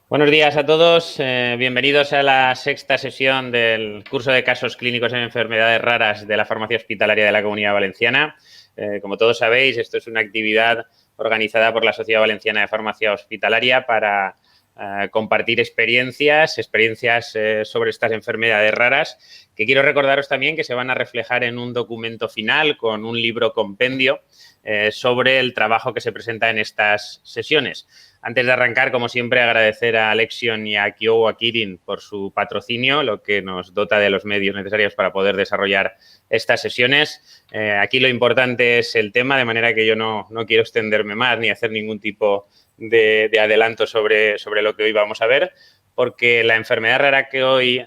Buenos días a todos, bienvenidos a la sexta sesión del curso de casos clínicos en enfermedades raras de la Farmacia Hospitalaria de la Comunidad Valenciana. Como todos sabéis, esto es una actividad organizada por la Sociedad Valenciana de Farmacia Hospitalaria para compartir experiencias sobre estas enfermedades raras, que quiero recordaros también que se van a reflejar en un documento final con un libro compendio sobre el trabajo que se presenta en estas sesiones. Antes de arrancar, como siempre, agradecer a Alexion y a Kyowa Kirin por su patrocinio, lo que nos dota de los medios necesarios para poder desarrollar estas sesiones. Aquí lo importante es el tema, de manera que yo no quiero extenderme más ni hacer ningún tipo de adelanto sobre lo que hoy vamos a ver, porque la enfermedad rara que hoy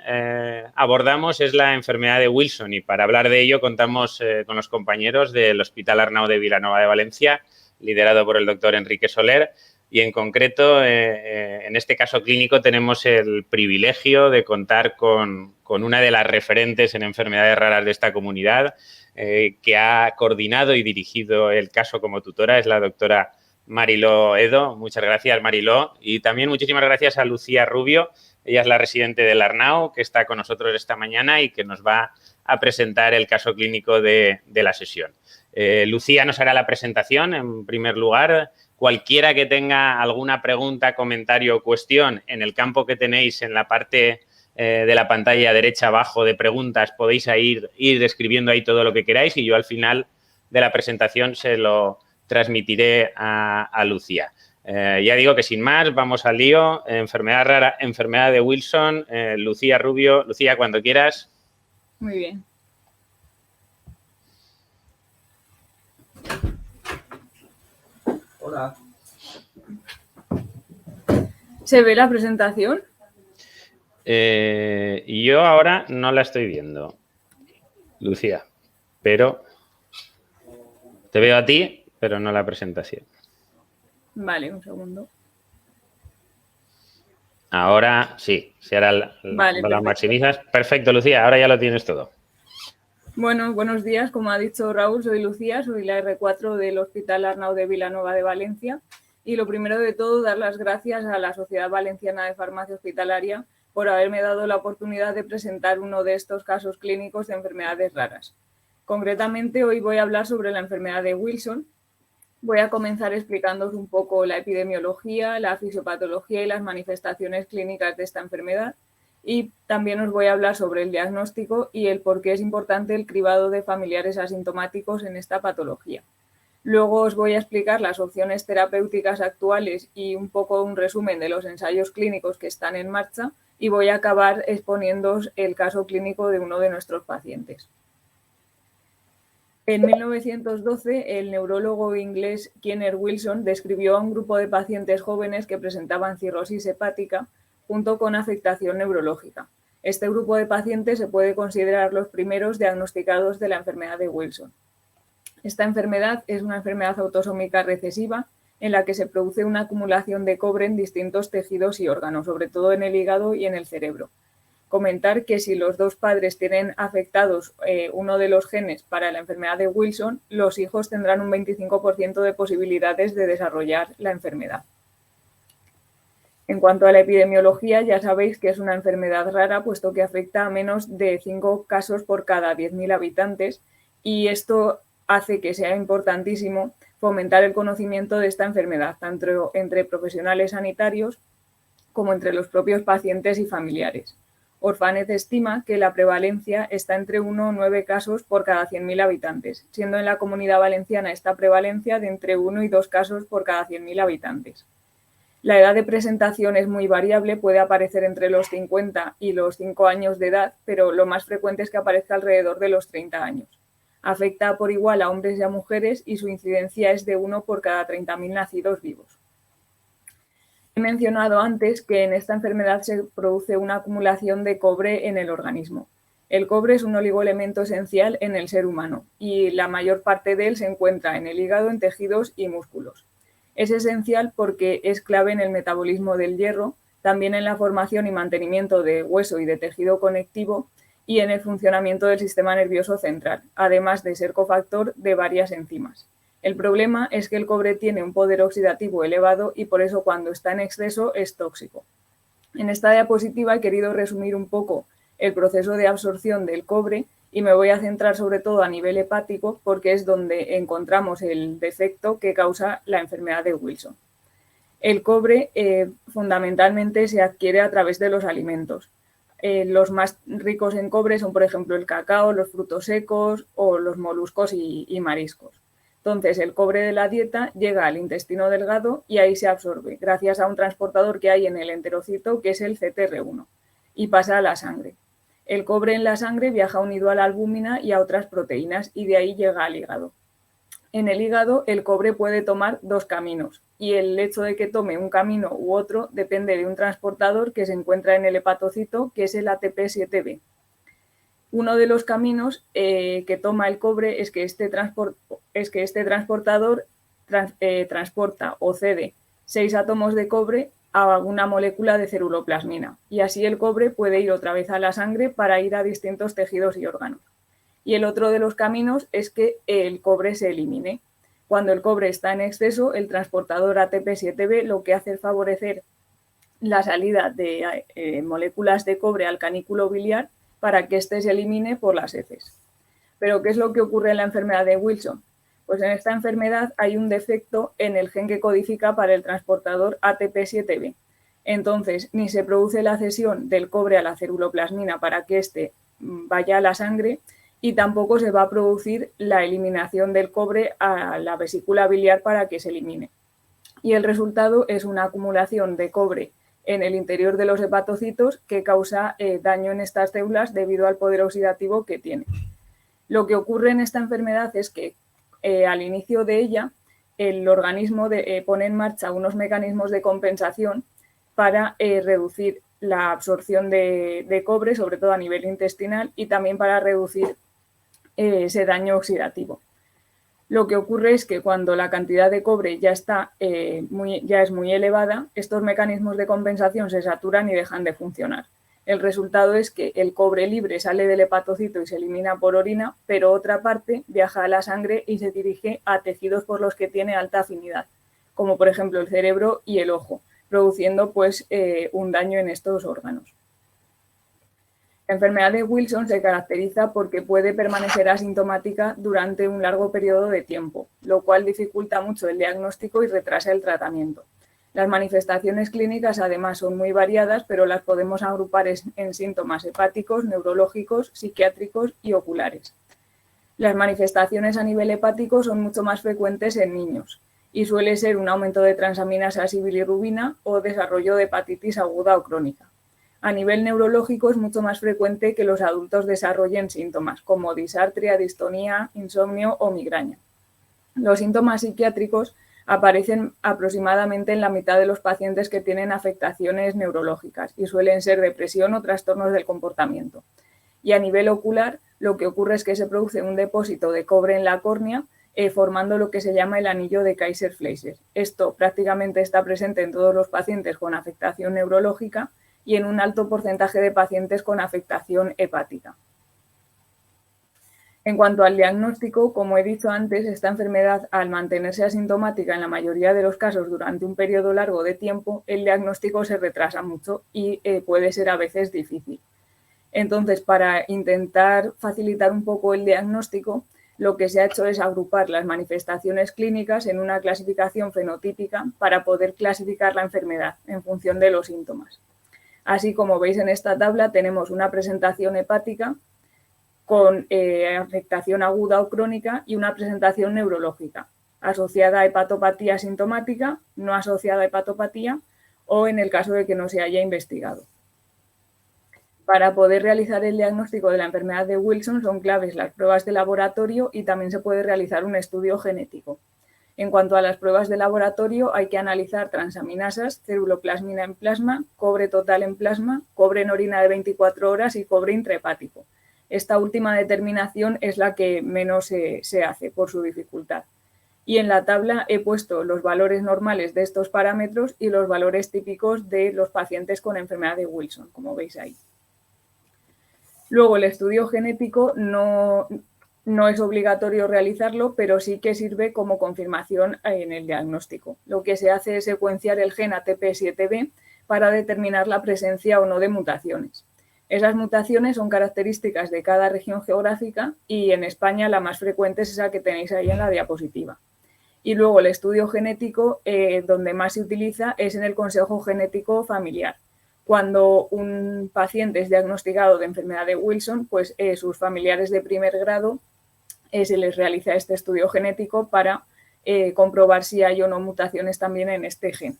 abordamos es la enfermedad de Wilson, y para hablar de ello contamos con los compañeros del Hospital Arnau de Vilanova de Valencia, liderado por el doctor Enrique Soler. Y en concreto, en este caso clínico, tenemos el privilegio de contar con una de las referentes en enfermedades raras de esta comunidad, que ha coordinado y dirigido el caso como tutora, es la doctora Mariló Edo. Muchas gracias, Mariló. Y también muchísimas gracias a Lucía Rubio. Ella es la residente del Arnau, que está con nosotros esta mañana y que nos va a presentar el caso clínico de la sesión. Lucía nos hará la presentación, en primer lugar. Cualquiera que tenga alguna pregunta, comentario o cuestión, en el campo que tenéis en la parte de la pantalla derecha abajo de preguntas, podéis ir escribiendo ahí todo lo que queráis y yo al final de la presentación se lo transmitiré a Lucía. Ya digo que sin más, vamos al lío. Enfermedad rara, enfermedad de Wilson. Lucía Rubio. Lucía, cuando quieras. Muy bien. Hola. ¿Se ve la presentación? Yo ahora no la estoy viendo, Lucía, pero te veo a ti, pero no la presentación. Vale, un segundo. Ahora sí, si ahora Vale, la maximizas. Perfecto, Lucía, ahora ya lo tienes todo. Bueno, buenos días. Como ha dicho Raúl, soy Lucía, soy la R4 del Hospital Arnau de Vilanova de Valencia. Y lo primero de todo, dar las gracias a la Sociedad Valenciana de Farmacia Hospitalaria por haberme dado la oportunidad de presentar uno de estos casos clínicos de enfermedades raras. Concretamente, hoy voy a hablar sobre la enfermedad de Wilson. Voy a comenzar explicándoos un poco la epidemiología, la fisiopatología y las manifestaciones clínicas de esta enfermedad. Y también os voy a hablar sobre el diagnóstico y el por qué es importante el cribado de familiares asintomáticos en esta patología. Luego os voy a explicar las opciones terapéuticas actuales y un poco un resumen de los ensayos clínicos que están en marcha, y voy a acabar exponiéndoos el caso clínico de uno de nuestros pacientes. En 1912, el neurólogo inglés Kenneth Wilson describió a un grupo de pacientes jóvenes que presentaban cirrosis hepática junto con afectación neurológica. Este grupo de pacientes se puede considerar los primeros diagnosticados de la enfermedad de Wilson. Esta enfermedad es una enfermedad autosómica recesiva en la que se produce una acumulación de cobre en distintos tejidos y órganos, sobre todo en el hígado y en el cerebro. Comentar que si los dos padres tienen afectados uno de los genes para la enfermedad de Wilson, los hijos tendrán un 25% de posibilidades de desarrollar la enfermedad. En cuanto a la epidemiología, ya sabéis que es una enfermedad rara, puesto que afecta a menos de 5 casos por cada 10.000 habitantes, y esto hace que sea importantísimo fomentar el conocimiento de esta enfermedad, tanto entre profesionales sanitarios como entre los propios pacientes y familiares. Orphanet estima que la prevalencia está entre 1 o 9 casos por cada 100.000 habitantes, siendo en la Comunidad Valenciana esta prevalencia de entre 1 y 2 casos por cada 100.000 habitantes. La edad de presentación es muy variable, puede aparecer entre los 50 y los 5 años de edad, pero lo más frecuente es que aparezca alrededor de los 30 años. Afecta por igual a hombres y a mujeres y su incidencia es de 1 por cada 30.000 nacidos vivos. He mencionado antes que en esta enfermedad se produce una acumulación de cobre en el organismo. El cobre es un oligoelemento esencial en el ser humano y la mayor parte de él se encuentra en el hígado, en tejidos y músculos. Es esencial porque es clave en el metabolismo del hierro, también en la formación y mantenimiento de hueso y de tejido conectivo y en el funcionamiento del sistema nervioso central, además de ser cofactor de varias enzimas. El problema es que el cobre tiene un poder oxidativo elevado y por eso cuando está en exceso es tóxico. En esta diapositiva he querido resumir un poco el proceso de absorción del cobre y me voy a centrar sobre todo a nivel hepático porque es donde encontramos el defecto que causa la enfermedad de Wilson. El cobre fundamentalmente se adquiere a través de los alimentos. Los más ricos en cobre son, por ejemplo, el cacao, los frutos secos o los moluscos y mariscos. Entonces, el cobre de la dieta llega al intestino delgado y ahí se absorbe, gracias a un transportador que hay en el enterocito, que es el CTR1, y pasa a la sangre. El cobre en la sangre viaja unido a la albúmina y a otras proteínas y de ahí llega al hígado. En el hígado, el cobre puede tomar dos caminos y el hecho de que tome un camino u otro depende de un transportador que se encuentra en el hepatocito, que es el ATP7B. Uno de los caminos que toma el cobre es que este transportador transporta o cede 6 átomos de cobre a una molécula de ceruloplasmina y así el cobre puede ir otra vez a la sangre para ir a distintos tejidos y órganos. Y el otro de los caminos es que el cobre se elimine. Cuando el cobre está en exceso, el transportador ATP7B lo que hace es favorecer la salida de moléculas de cobre al canículo biliar para que éste se elimine por las heces. Pero, ¿qué es lo que ocurre en la enfermedad de Wilson? Pues en esta enfermedad hay un defecto en el gen que codifica para el transportador ATP7B. Entonces, ni se produce la cesión del cobre a la ceruloplasmina para que éste vaya a la sangre y tampoco se va a producir la eliminación del cobre a la vesícula biliar para que se elimine. Y el resultado es una acumulación de cobre en el interior de los hepatocitos que causa daño en estas células debido al poder oxidativo que tiene. Lo que ocurre en esta enfermedad es que al inicio de ella el organismo pone en marcha unos mecanismos de compensación para reducir la absorción de cobre, sobre todo a nivel intestinal, y también para reducir ese daño oxidativo. Lo que ocurre es que cuando la cantidad de cobre ya es muy elevada, estos mecanismos de compensación se saturan y dejan de funcionar. El resultado es que el cobre libre sale del hepatocito y se elimina por orina, pero otra parte viaja a la sangre y se dirige a tejidos por los que tiene alta afinidad, como por ejemplo el cerebro y el ojo, produciendo pues un daño en estos órganos. La enfermedad de Wilson se caracteriza porque puede permanecer asintomática durante un largo periodo de tiempo, lo cual dificulta mucho el diagnóstico y retrasa el tratamiento. Las manifestaciones clínicas además son muy variadas, pero las podemos agrupar en síntomas hepáticos, neurológicos, psiquiátricos y oculares. Las manifestaciones a nivel hepático son mucho más frecuentes en niños y suele ser un aumento de transaminasas y bilirrubina o desarrollo de hepatitis aguda o crónica. A nivel neurológico es mucho más frecuente que los adultos desarrollen síntomas como disartria, distonía, insomnio o migraña. Los síntomas psiquiátricos aparecen aproximadamente en la mitad de los pacientes que tienen afectaciones neurológicas y suelen ser depresión o trastornos del comportamiento. Y a nivel ocular, lo que ocurre es que se produce un depósito de cobre en la córnea formando lo que se llama el anillo de Kaiser-Fleischer. Esto prácticamente está presente en todos los pacientes con afectación neurológica y en un alto porcentaje de pacientes con afectación hepática. En cuanto al diagnóstico, como he dicho antes, esta enfermedad, al mantenerse asintomática en la mayoría de los casos durante un periodo largo de tiempo, el diagnóstico se retrasa mucho y puede ser a veces difícil. Entonces, para intentar facilitar un poco el diagnóstico, lo que se ha hecho es agrupar las manifestaciones clínicas en una clasificación fenotípica para poder clasificar la enfermedad en función de los síntomas. Así como veis en esta tabla, tenemos una presentación hepática con afectación aguda o crónica y una presentación neurológica, asociada a hepatopatía sintomática, no asociada a hepatopatía o en el caso de que no se haya investigado. Para poder realizar el diagnóstico de la enfermedad de Wilson son claves las pruebas de laboratorio y también se puede realizar un estudio genético. En cuanto a las pruebas de laboratorio, hay que analizar transaminasas, ceruloplasmina en plasma, cobre total en plasma, cobre en orina de 24 horas y cobre intrahepático. Esta última determinación es la que menos se hace por su dificultad. Y en la tabla he puesto los valores normales de estos parámetros y los valores típicos de los pacientes con enfermedad de Wilson, como veis ahí. Luego, el estudio genético no es obligatorio realizarlo, pero sí que sirve como confirmación en el diagnóstico. Lo que se hace es secuenciar el gen ATP7B para determinar la presencia o no de mutaciones. Esas mutaciones son características de cada región geográfica y en España la más frecuente es esa que tenéis ahí en la diapositiva. Y luego el estudio genético, donde más se utiliza, es en el consejo genético familiar. Cuando un paciente es diagnosticado de enfermedad de Wilson, pues sus familiares de primer grado se les realiza este estudio genético para comprobar si hay o no mutaciones también en este gen.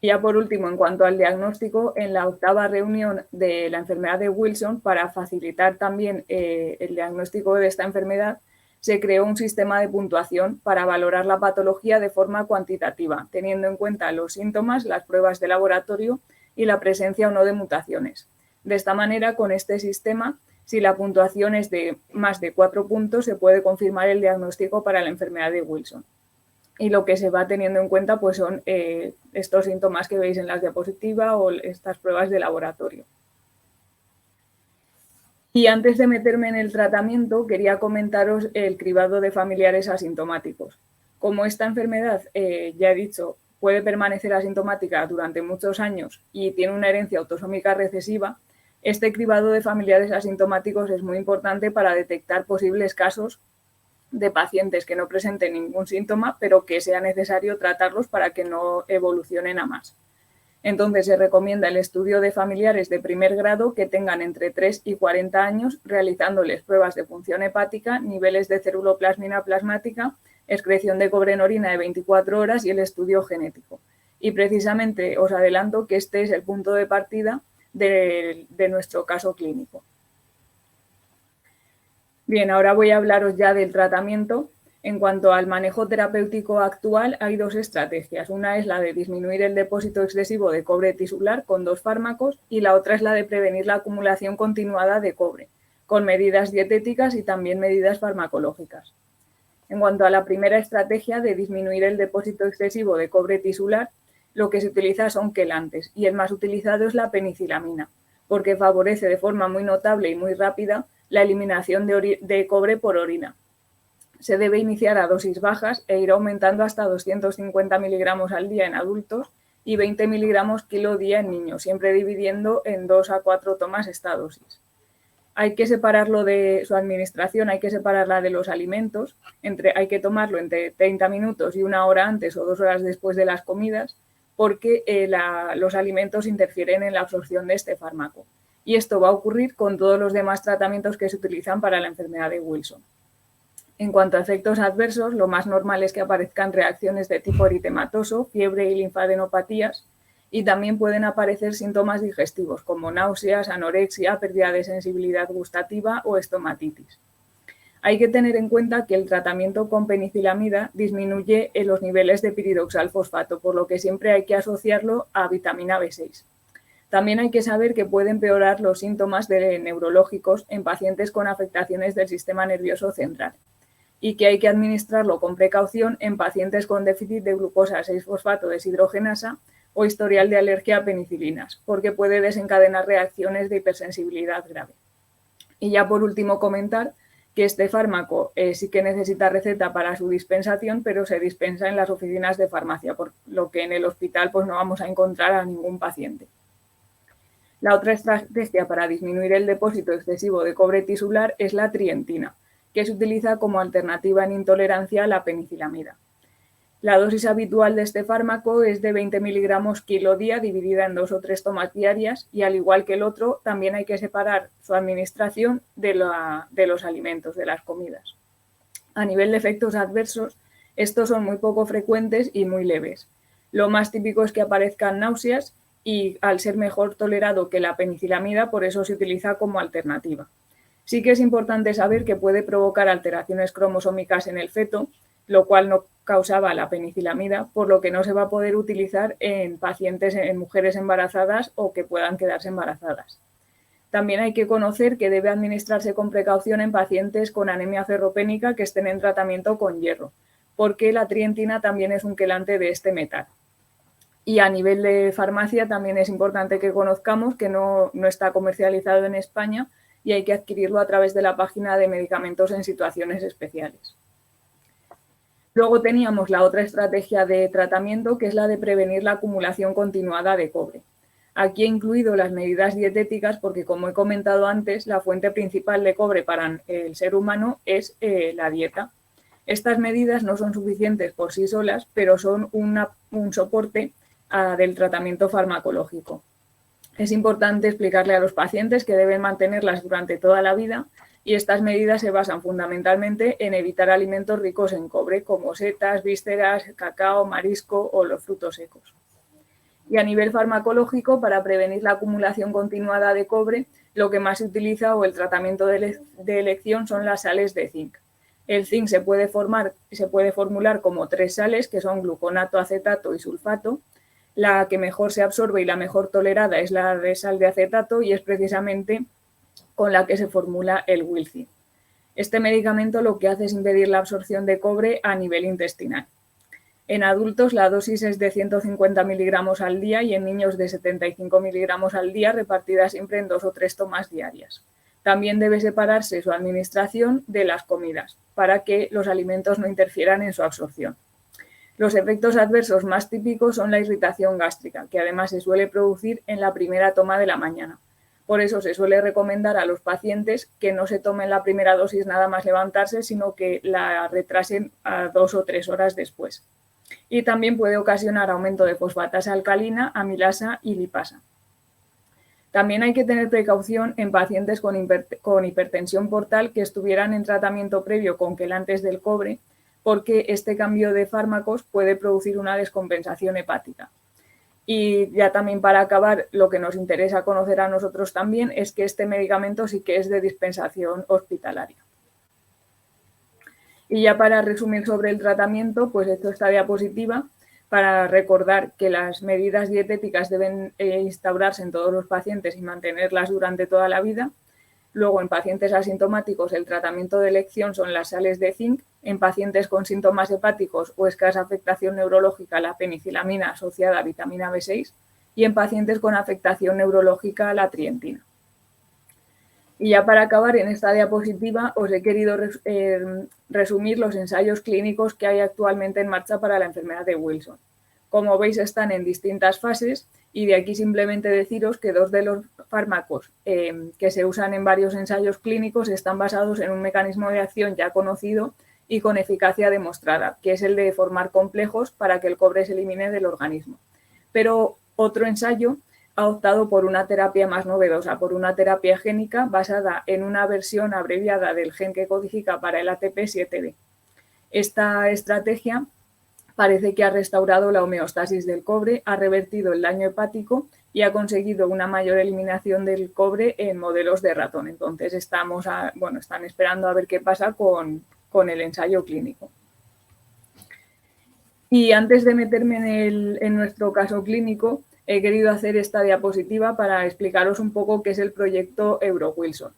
Y ya por último, en cuanto al diagnóstico, en la 8ª reunión de la enfermedad de Wilson, para facilitar también el diagnóstico de esta enfermedad, se creó un sistema de puntuación para valorar la patología de forma cuantitativa, teniendo en cuenta los síntomas, las pruebas de laboratorio y la presencia o no de mutaciones. De esta manera, con este sistema, si la puntuación es de más de 4 puntos, se puede confirmar el diagnóstico para la enfermedad de Wilson. Y lo que se va teniendo en cuenta pues son estos síntomas que veis en las diapositivas o estas pruebas de laboratorio. Y antes de meterme en el tratamiento, quería comentaros el cribado de familiares asintomáticos. Como esta enfermedad, ya he dicho, puede permanecer asintomática durante muchos años y tiene una herencia autosómica recesiva, este cribado de familiares asintomáticos es muy importante para detectar posibles casos de pacientes que no presenten ningún síntoma, pero que sea necesario tratarlos para que no evolucionen a más. Entonces, se recomienda el estudio de familiares de primer grado que tengan entre 3 y 40 años, realizándoles pruebas de función hepática, niveles de ceruloplasmina plasmática, excreción de cobre en orina de 24 horas y el estudio genético. Y precisamente os adelanto que este es el punto de partida de nuestro caso clínico. Bien, ahora voy a hablaros ya del tratamiento. En cuanto al manejo terapéutico actual, hay 2 estrategias. Una es la de disminuir el depósito excesivo de cobre tisular con 2 fármacos y la otra es la de prevenir la acumulación continuada de cobre, con medidas dietéticas y también medidas farmacológicas. En cuanto a la primera estrategia de disminuir el depósito excesivo de cobre tisular, lo que se utiliza son quelantes y el más utilizado es la penicilamina, porque favorece de forma muy notable y muy rápida la eliminación de cobre por orina. Se debe iniciar a dosis bajas e ir aumentando hasta 250 miligramos al día en adultos y 20 miligramos kilo día en niños, siempre dividiendo en 2 a 4 tomas esta dosis. Hay que separarlo de su administración, hay que separarla de los alimentos, hay que tomarlo entre 30 minutos y 1 hora antes o 2 horas después de las comidas, porque los alimentos interfieren en la absorción de este fármaco. Y esto va a ocurrir con todos los demás tratamientos que se utilizan para la enfermedad de Wilson. En cuanto a efectos adversos, lo más normal es que aparezcan reacciones de tipo eritematoso, fiebre y linfadenopatías, y también pueden aparecer síntomas digestivos como náuseas, anorexia, pérdida de sensibilidad gustativa o estomatitis. Hay que tener en cuenta que el tratamiento con penicilamida disminuye los niveles de piridoxal fosfato, por lo que siempre hay que asociarlo a vitamina B6. También hay que saber que puede empeorar los síntomas neurológicos en pacientes con afectaciones del sistema nervioso central y que hay que administrarlo con precaución en pacientes con déficit de glucosa 6-fosfato deshidrogenasa o historial de alergia a penicilinas, porque puede desencadenar reacciones de hipersensibilidad grave. Y ya por último comentar que este fármaco sí que necesita receta para su dispensación, pero se dispensa en las oficinas de farmacia, por lo que en el hospital pues, no vamos a encontrar a ningún paciente. La otra estrategia para disminuir el depósito excesivo de cobre tisular es la trientina, que se utiliza como alternativa en intolerancia a la penicilamida. La dosis habitual de este fármaco es de 20 miligramos kilo día dividida en 2 o 3 tomas diarias y al igual que el otro también hay que separar su administración de los alimentos, de las comidas. A nivel de efectos adversos, estos son muy poco frecuentes y muy leves. Lo más típico es que aparezcan náuseas y al ser mejor tolerado que la penicilamida, por eso se utiliza como alternativa. Sí que es importante saber que puede provocar alteraciones cromosómicas en el feto, lo cual no causaba la penicilamida, por lo que no se va a poder utilizar en pacientes, en mujeres embarazadas o que puedan quedarse embarazadas. También hay que conocer que debe administrarse con precaución en pacientes con anemia ferropénica que estén en tratamiento con hierro, porque la trientina también es un quelante de este metal. Y a nivel de farmacia también es importante que conozcamos que no está comercializado en España y hay que adquirirlo a través de la página de medicamentos en situaciones especiales. Luego teníamos la otra estrategia de tratamiento, que es la de prevenir la acumulación continuada de cobre. Aquí he incluido las medidas dietéticas porque, como he comentado antes, la fuente principal de cobre para el ser humano es la dieta. Estas medidas no son suficientes por sí solas, pero son un soporte del tratamiento farmacológico. Es importante explicarle a los pacientes que deben mantenerlas durante toda la vida y estas medidas se basan fundamentalmente en evitar alimentos ricos en cobre, como setas, vísceras, cacao, marisco o los frutos secos. Y a nivel farmacológico, para prevenir la acumulación continuada de cobre, lo que más se utiliza o el tratamiento de elección son las sales de zinc. El zinc se puede formular como 3 sales, que son gluconato, acetato y sulfato. La que mejor se absorbe y la mejor tolerada es la de sal de acetato y es precisamente con la que se formula el Wilcin. Este medicamento lo que hace es impedir la absorción de cobre a nivel intestinal. En adultos la dosis es de 150 miligramos al día y en niños de 75 miligramos al día, repartida siempre en 2 o 3 tomas diarias. También debe separarse su administración de las comidas para que los alimentos no interfieran en su absorción. Los efectos adversos más típicos son la irritación gástrica, que además se suele producir en la primera toma de la mañana. Por eso se suele recomendar a los pacientes que no se tomen la primera dosis nada más levantarse, sino que la retrasen a 2 o 3 horas después. Y también puede ocasionar aumento de fosfatasa alcalina, amilasa y lipasa. También hay que tener precaución en pacientes con hipertensión portal que estuvieran en tratamiento previo con quelantes del cobre, porque este cambio de fármacos puede producir una descompensación hepática. Y ya también para acabar, lo que nos interesa conocer a nosotros también es que este medicamento sí que es de dispensación hospitalaria. Y ya para resumir sobre el tratamiento, pues he hecho esta diapositiva para recordar que las medidas dietéticas deben instaurarse en todos los pacientes y mantenerlas durante toda la vida. Luego, en pacientes asintomáticos, el tratamiento de elección son las sales de zinc. En pacientes con síntomas hepáticos o escasa afectación neurológica, la penicilamina asociada a vitamina B6. Y en pacientes con afectación neurológica, la trientina. Y ya para acabar, en esta diapositiva os he querido resumir los ensayos clínicos que hay actualmente en marcha para la enfermedad de Wilson. Como veis, están en distintas fases y de aquí simplemente deciros que 2 de los fármacos que se usan en varios ensayos clínicos están basados en un mecanismo de acción ya conocido y con eficacia demostrada, que es el de formar complejos para que el cobre se elimine del organismo. Pero otro ensayo ha optado por una terapia más novedosa, por una terapia génica basada en una versión abreviada del gen que codifica para el ATP7B. Esta estrategia parece que ha restaurado la homeostasis del cobre, ha revertido el daño hepático y ha conseguido una mayor eliminación del cobre en modelos de ratón. Entonces están esperando a ver qué pasa con el ensayo clínico. Y antes de meterme en nuestro caso clínico, he querido hacer esta diapositiva para explicaros un poco qué es el proyecto Euro-Wilson.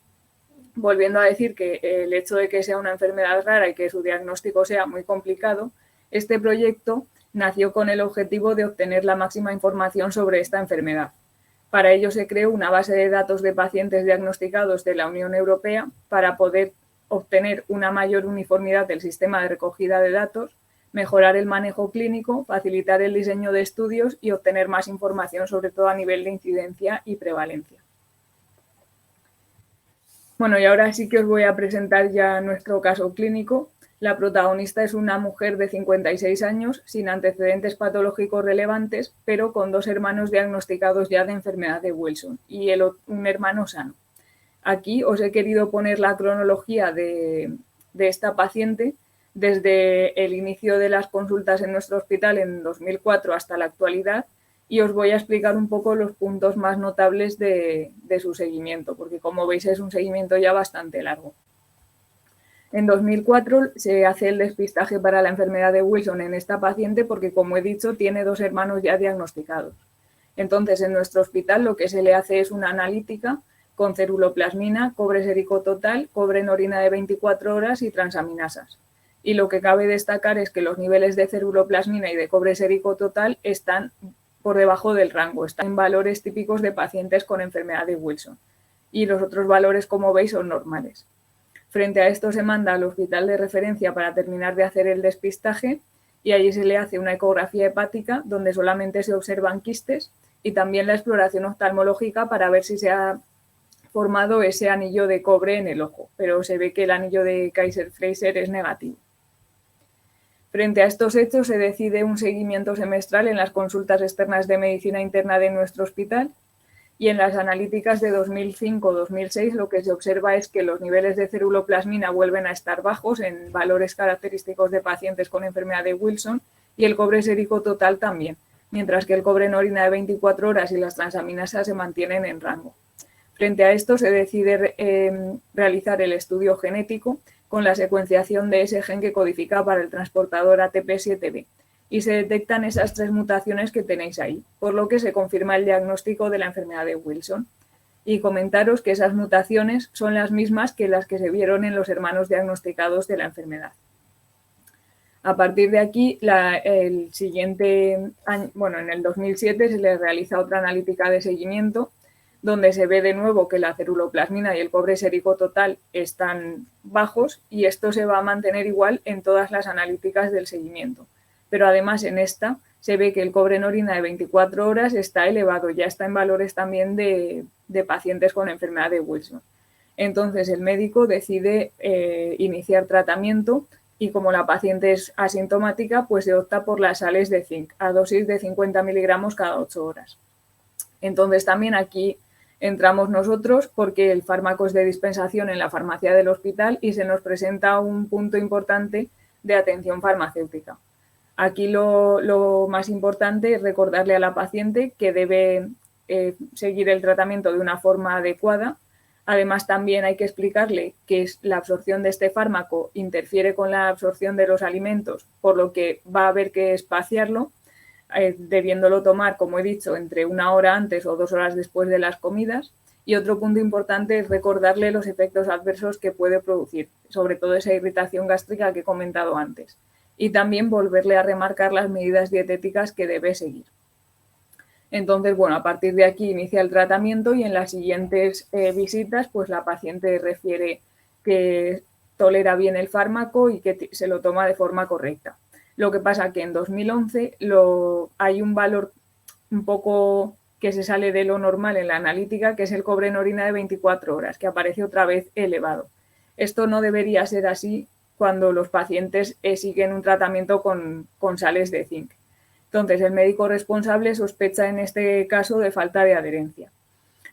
Volviendo a decir que el hecho de que sea una enfermedad rara y que su diagnóstico sea muy complicado, este proyecto nació con el objetivo de obtener la máxima información sobre esta enfermedad. Para ello se creó una base de datos de pacientes diagnosticados de la Unión Europea para poder obtener una mayor uniformidad del sistema de recogida de datos, mejorar el manejo clínico, facilitar el diseño de estudios y obtener más información, sobre todo a nivel de incidencia y prevalencia. Bueno, y ahora sí que os voy a presentar ya nuestro caso clínico. La protagonista es una mujer de 56 años, sin antecedentes patológicos relevantes, pero con 2 hermanos diagnosticados ya de enfermedad de Wilson y un hermano sano. Aquí os he querido poner la cronología de esta paciente desde el inicio de las consultas en nuestro hospital en 2004 hasta la actualidad y os voy a explicar un poco los puntos más notables de su seguimiento, porque como veis es un seguimiento ya bastante largo. En 2004 se hace el despistaje para la enfermedad de Wilson en esta paciente porque, como he dicho, tiene 2 hermanos ya diagnosticados. Entonces, en nuestro hospital lo que se le hace es una analítica con ceruloplasmina, cobre sérico total, cobre en orina de 24 horas y transaminasas. Y lo que cabe destacar es que los niveles de ceruloplasmina y de cobre sérico total están por debajo del rango, están en valores típicos de pacientes con enfermedad de Wilson. Y los otros valores, como veis, son normales. Frente a esto se manda al hospital de referencia para terminar de hacer el despistaje y allí se le hace una ecografía hepática donde solamente se observan quistes y también la exploración oftalmológica para ver si se ha formado ese anillo de cobre en el ojo, pero se ve que el anillo de Kaiser-Frazer es negativo. Frente a estos hechos se decide un seguimiento semestral en las consultas externas de medicina interna de nuestro hospital y en las analíticas de 2005-2006 lo que se observa es que los niveles de ceruloplasmina vuelven a estar bajos en valores característicos de pacientes con enfermedad de Wilson y el cobre sérico total también, mientras que el cobre en orina de 24 horas y las transaminasas se mantienen en rango. Frente a esto se decide realizar el estudio genético con la secuenciación de ese gen que codifica para el transportador ATP7B y se detectan esas 3 mutaciones que tenéis ahí, por lo que se confirma el diagnóstico de la enfermedad de Wilson. Y comentaros que esas mutaciones son las mismas que las que se vieron en los hermanos diagnosticados de la enfermedad. A partir de aquí, el siguiente año, en el 2007 se le realiza otra analítica de seguimiento donde se ve de nuevo que la ceruloplasmina y el cobre sérico total están bajos y esto se va a mantener igual en todas las analíticas del seguimiento. Pero además en esta se ve que el cobre en orina de 24 horas está elevado, ya está en valores también de pacientes con enfermedad de Wilson. Entonces el médico decide iniciar tratamiento y como la paciente es asintomática, pues se opta por las sales de zinc a dosis de 50 miligramos cada 8 horas. Entonces también aquí entramos nosotros porque el fármaco es de dispensación en la farmacia del hospital y se nos presenta un punto importante de atención farmacéutica. Aquí lo más importante es recordarle a la paciente que debe seguir el tratamiento de una forma adecuada. Además, también hay que explicarle que la absorción de este fármaco interfiere con la absorción de los alimentos, por lo que va a haber que espaciarlo, debiéndolo tomar, como he dicho, entre 1 hora antes o 2 horas después de las comidas. Y otro punto importante es recordarle los efectos adversos que puede producir, sobre todo esa irritación gástrica que he comentado antes. Y también volverle a remarcar las medidas dietéticas que debe seguir. Entonces, a partir de aquí inicia el tratamiento y en las siguientes visitas, pues la paciente refiere que tolera bien el fármaco y que se lo toma de forma correcta. Lo que pasa que en 2011 hay un valor un poco que se sale de lo normal en la analítica, que es el cobre en orina de 24 horas, que aparece otra vez elevado. Esto no debería ser así cuando los pacientes siguen un tratamiento con sales de zinc. Entonces, el médico responsable sospecha en este caso de falta de adherencia.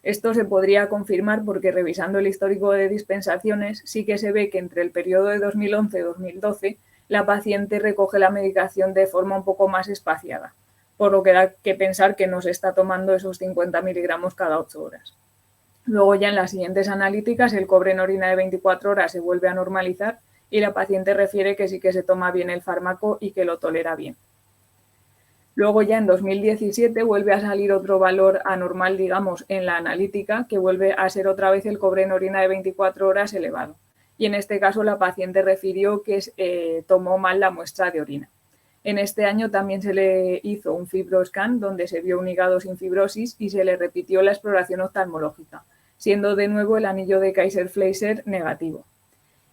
Esto se podría confirmar porque revisando el histórico de dispensaciones sí que se ve que entre el periodo de 2011 y 2012 la paciente recoge la medicación de forma un poco más espaciada, por lo que da que pensar que no se está tomando esos 50 miligramos cada 8 horas. Luego ya en las siguientes analíticas el cobre en orina de 24 horas se vuelve a normalizar y la paciente refiere que sí que se toma bien el fármaco y que lo tolera bien. Luego ya en 2017 vuelve a salir otro valor anormal, digamos, en la analítica, que vuelve a ser otra vez el cobre en orina de 24 horas elevado. Y en este caso la paciente refirió que tomó mal la muestra de orina. En este año también se le hizo un fibroscan donde se vio un hígado sin fibrosis y se le repitió la exploración oftalmológica, siendo de nuevo el anillo de Kaiser-Frazer negativo.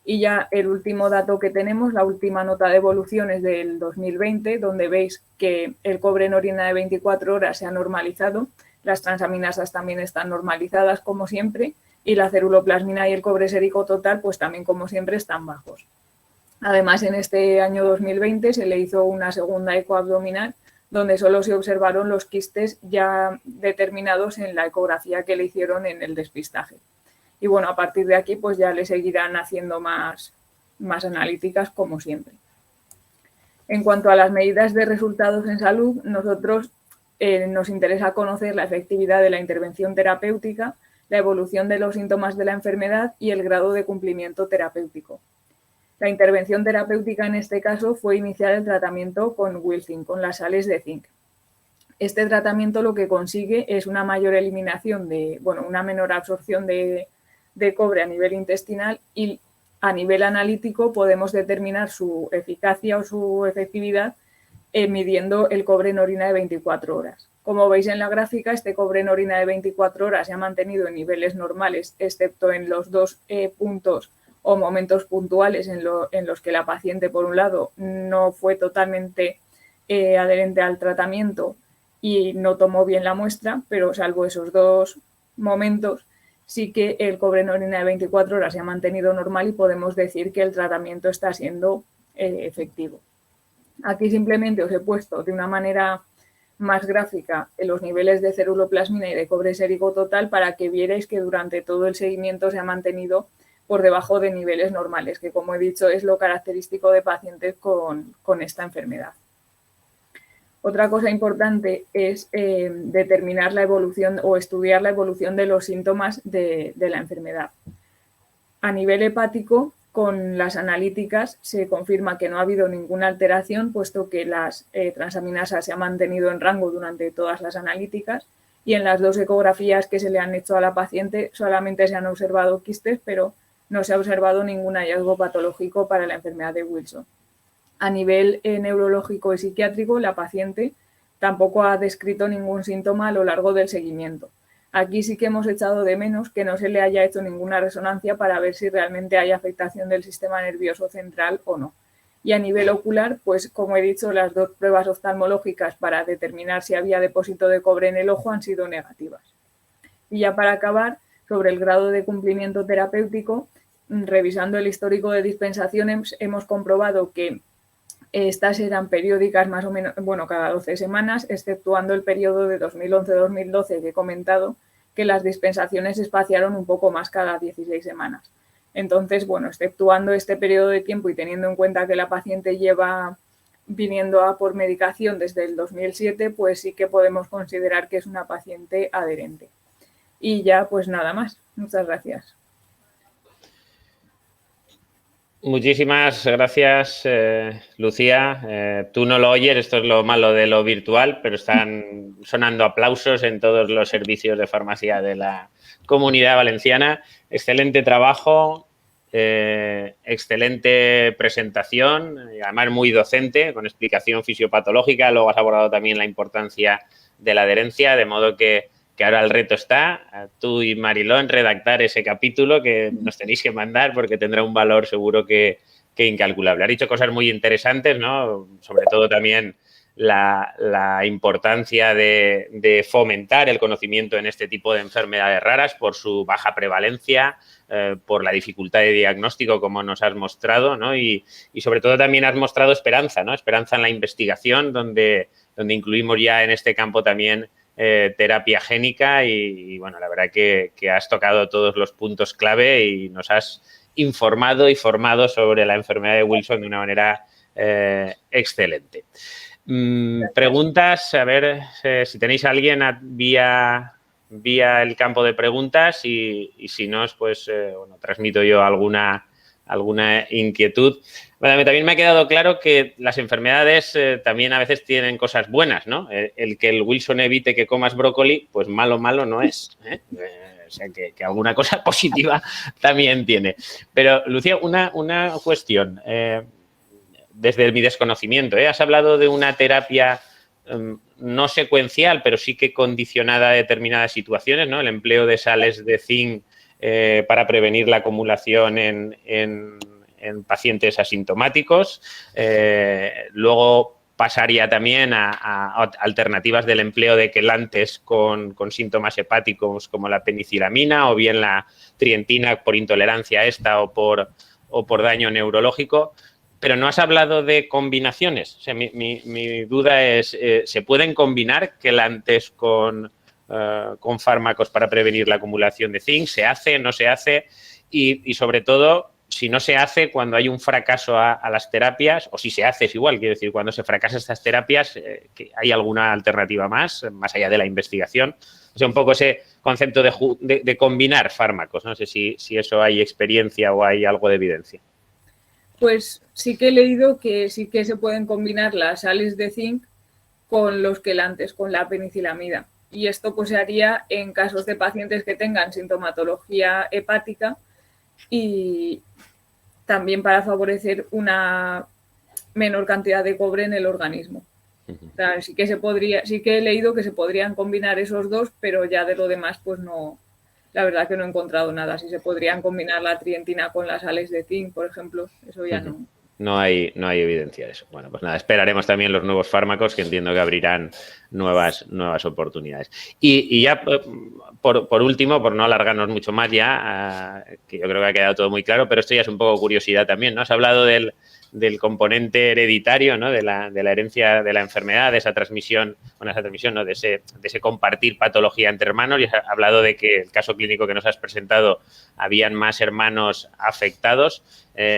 Y ya el último dato que tenemos, la última nota de evolución es del 2020, donde veis que el cobre en orina de 24 horas se ha normalizado, las transaminasas también están normalizadas como siempre y la ceruloplasmina y el cobre sérico total pues también como siempre están bajos. Además, en este año 2020 se le hizo una segunda eco abdominal donde solo se observaron los quistes ya determinados en la ecografía que le hicieron en el despistaje. Y a partir de aquí pues ya le seguirán haciendo más analíticas como siempre. En cuanto a las medidas de resultados en salud, nosotros nos interesa conocer la efectividad de la intervención terapéutica, la evolución de los síntomas de la enfermedad y el grado de cumplimiento terapéutico. La intervención terapéutica en este caso fue iniciar el tratamiento con Wilson, con las sales de zinc. Este tratamiento lo que consigue es una mayor eliminación una menor absorción de cobre a nivel intestinal y a nivel analítico podemos determinar su eficacia o su efectividad midiendo el cobre en orina de 24 horas. Como veis en la gráfica, este cobre en orina de 24 horas se ha mantenido en niveles normales, excepto en los 2 puntos o momentos puntuales en los que la paciente, por un lado, no fue totalmente adherente al tratamiento y no tomó bien la muestra, pero salvo esos dos momentos, sí que el cobre en orina de 24 horas se ha mantenido normal y podemos decir que el tratamiento está siendo efectivo. Aquí simplemente os he puesto de una manera más gráfica en los niveles de ceruloplasmina y de cobre sérico total para que vierais que durante todo el seguimiento se ha mantenido por debajo de niveles normales, que como he dicho es lo característico de pacientes con esta enfermedad. Otra cosa importante es determinar la evolución o estudiar la evolución de los síntomas de la enfermedad. A nivel hepático, con las analíticas se confirma que no ha habido ninguna alteración, puesto que las transaminasas se han mantenido en rango durante todas las analíticas y en las 2 ecografías que se le han hecho a la paciente solamente se han observado quistes, pero no se ha observado ningún hallazgo patológico para la enfermedad de Wilson. A nivel neurológico y psiquiátrico, la paciente tampoco ha descrito ningún síntoma a lo largo del seguimiento. Aquí sí que hemos echado de menos que no se le haya hecho ninguna resonancia para ver si realmente hay afectación del sistema nervioso central o no. Y a nivel ocular, pues como he dicho, las 2 pruebas oftalmológicas para determinar si había depósito de cobre en el ojo han sido negativas. Y ya para acabar, sobre el grado de cumplimiento terapéutico, revisando el histórico de dispensaciones, hemos comprobado que estas eran periódicas más o menos, bueno, cada 12 semanas, exceptuando el periodo de 2011-2012 que he comentado, que las dispensaciones se espaciaron un poco más cada 16 semanas. Entonces, bueno, exceptuando este periodo de tiempo y teniendo en cuenta que la paciente lleva viniendo a por medicación desde el 2007, pues sí que podemos considerar que es una paciente adherente. Y ya, pues nada más. Muchas gracias. Muchísimas gracias, Lucía. Tú no lo oyes, esto es lo malo de lo virtual, pero están sonando aplausos en todos los servicios de farmacia de la Comunidad Valenciana. Excelente trabajo, excelente presentación, además muy docente, con explicación fisiopatológica. Luego has abordado también la importancia de la adherencia, de modo que ahora el reto está, tú y Mariló, en redactar ese capítulo que nos tenéis que mandar porque tendrá un valor seguro que incalculable. Has dicho cosas muy interesantes, ¿no? Sobre todo también la importancia de fomentar el conocimiento en este tipo de enfermedades raras por su baja prevalencia, por la dificultad de diagnóstico, como nos has mostrado, ¿no? Y sobre todo también has mostrado esperanza, ¿no? Esperanza en la investigación, donde incluimos ya en este campo también terapia génica y bueno, la verdad que has tocado todos los puntos clave y nos has informado y formado sobre la enfermedad de Wilson de una manera excelente. Preguntas, a ver si tenéis a alguien vía el campo de preguntas y si no, pues bueno, transmito yo alguna inquietud. Bueno, también me ha quedado claro que las enfermedades también a veces tienen cosas buenas, ¿no? El que el Wilson evite que comas brócoli, pues malo no es, ¿eh? O sea, que alguna cosa positiva también tiene. Pero, Lucía, una cuestión. Desde mi desconocimiento, has hablado de una terapia no secuencial, pero sí que condicionada a determinadas situaciones, ¿no? El empleo de sales de zinc para prevenir la acumulación en pacientes asintomáticos. Luego pasaría también a alternativas del empleo de quelantes con síntomas hepáticos como la penicilamina o bien la trientina por intolerancia a esta o por daño neurológico. Pero no has hablado de combinaciones. O sea, mi duda es, ¿se pueden combinar quelantes con fármacos para prevenir la acumulación de zinc? ¿Se hace? ¿No se hace? Y sobre todo, si no se hace cuando hay un fracaso a las terapias, o si se hace es igual, quiero decir, cuando se fracasan estas terapias, ¿hay alguna alternativa más allá de la investigación? O sea, un poco ese concepto de combinar fármacos. No sé si eso hay experiencia o hay algo de evidencia. Pues sí que he leído que sí que se pueden combinar las sales de zinc con los quelantes, con la penicilamida. Y esto pues se haría en casos de pacientes que tengan sintomatología hepática y también para favorecer una menor cantidad de cobre en el organismo. O sea, sí que he leído que se podrían combinar esos dos, pero ya de lo demás pues no la verdad que no he encontrado nada. Si se podrían combinar la trientina con las sales de zinc, por ejemplo, eso ya no. No hay evidencia de eso. Bueno, pues nada, esperaremos también los nuevos fármacos que entiendo que abrirán nuevas oportunidades. Y ya, por último, por no alargarnos mucho más ya, que yo creo que ha quedado todo muy claro, pero esto ya es un poco curiosidad también, ¿no? Has hablado del componente hereditario, ¿no? De la herencia de la enfermedad, de esa transmisión, ¿no? De ese compartir patología entre hermanos, y has hablado de que el caso clínico que nos has presentado habían más hermanos afectados.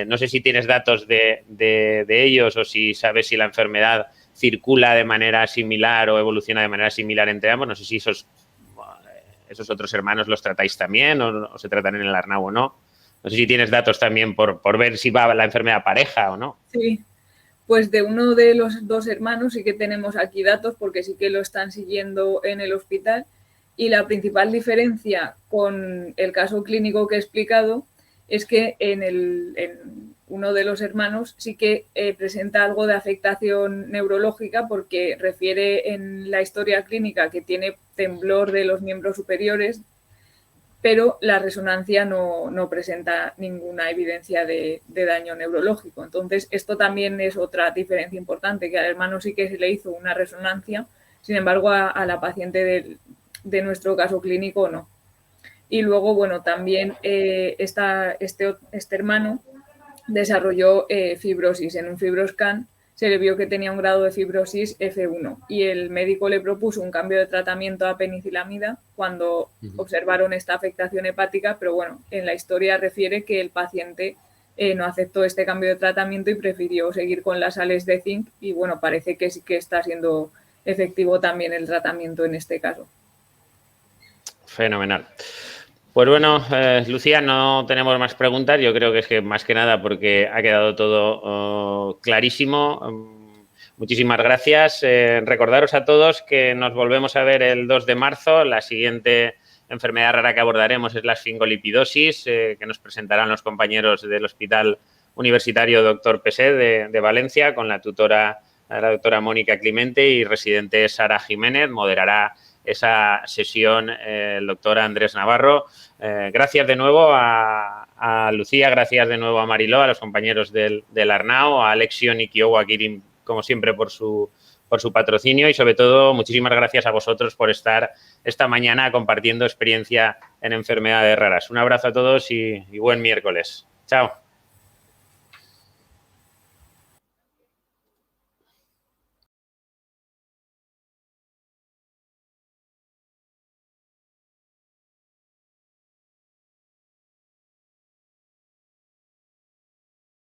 No sé si tienes datos de ellos o si sabes si la enfermedad circula de manera similar o evoluciona de manera similar entre ambos. No sé si esos otros hermanos los tratáis también o se tratan en el Arnau o no. No sé si tienes datos también por ver si va la enfermedad pareja o no. Sí, pues de uno de los dos hermanos sí que tenemos aquí datos porque sí que lo están siguiendo en el hospital, y la principal diferencia con el caso clínico que he explicado es que en uno de los hermanos sí que presenta algo de afectación neurológica, porque refiere en la historia clínica que tiene temblor de los miembros superiores, pero la resonancia no presenta ninguna evidencia de daño neurológico. Entonces, esto también es otra diferencia importante, que al hermano sí que se le hizo una resonancia, sin embargo, a la paciente de nuestro caso clínico no. Y luego, bueno, también este hermano desarrolló fibrosis. En un fibroscan se le vio que tenía un grado de fibrosis F1 y el médico le propuso un cambio de tratamiento a penicilamida cuando observaron esta afectación hepática, pero bueno, en la historia refiere que el paciente no aceptó este cambio de tratamiento y prefirió seguir con las sales de zinc, y bueno, parece que sí que está siendo efectivo también el tratamiento en este caso. Fenomenal. Pues bueno, Lucía, no tenemos más preguntas. Yo creo que es que más que nada porque ha quedado todo clarísimo. Muchísimas gracias. Recordaros a todos que nos volvemos a ver el 2 de marzo. La siguiente enfermedad rara que abordaremos es la esfingolipidosis, que nos presentarán los compañeros del Hospital Universitario Dr. Peset de Valencia, con la doctora Mónica Climente, y residente Sara Jiménez. Moderará esa sesión el doctor Andrés Navarro. Gracias de nuevo a Lucía, gracias de nuevo a Mariló, a los compañeros del Arnau, a Alexion y Kiowa Kirin, como siempre, por su patrocinio, y sobre todo muchísimas gracias a vosotros por estar esta mañana compartiendo experiencia en enfermedades raras. Un abrazo a todos y buen miércoles. Chao.